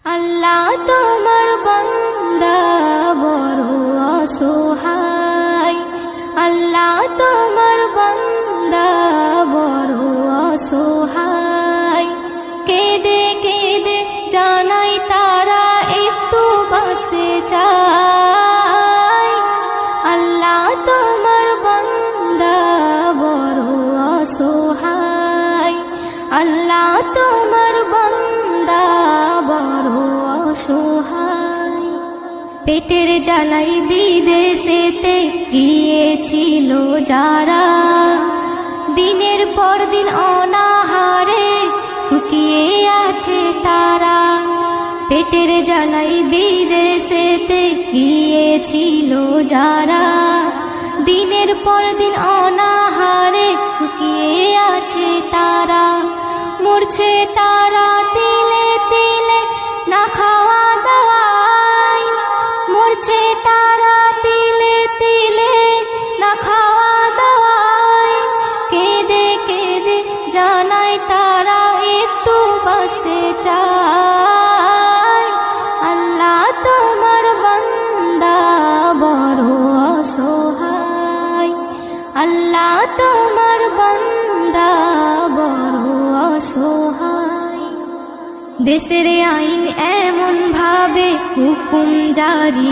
আল্লাহ তোমার বান্দা বড় অসহায়, আল্লাহ তোমার বান্দা বড় অসহায়। কেঁদে কেঁদে জানাই তারা একটু বাঁচতে চায়। আল্লাহ তোমার বান্দা বড় অসহায়, আল্লাহ তোমার বান্দা বড় অসহায়। পেটের জ্বালাই বিদেশেতে গিয়েছিল যারা, দিনের পর দিন অনাহারে শুকিয়ে আছে তারা। পেটের জ্বালাই বিদেশেতে গিয়েছিল যারা, দিনের পর দিন অনাহারে শুকিয়ে আছে তারা। মরছে তারা তিলে তিলে না খাওয়া দাওয়ায়, মরছে তারা তিলে তিলে না খাওয়া দাওয়ায়। কেঁদে কেঁদে জানায় তারা একটু বাঁচতে চায়। আল্লাহ তোমার বান্দা বড় অসহায়, আল্লাহ তোমার বান্দা বড় অসহায়। দেশের আইন এমন ভাবে হুকুম জারি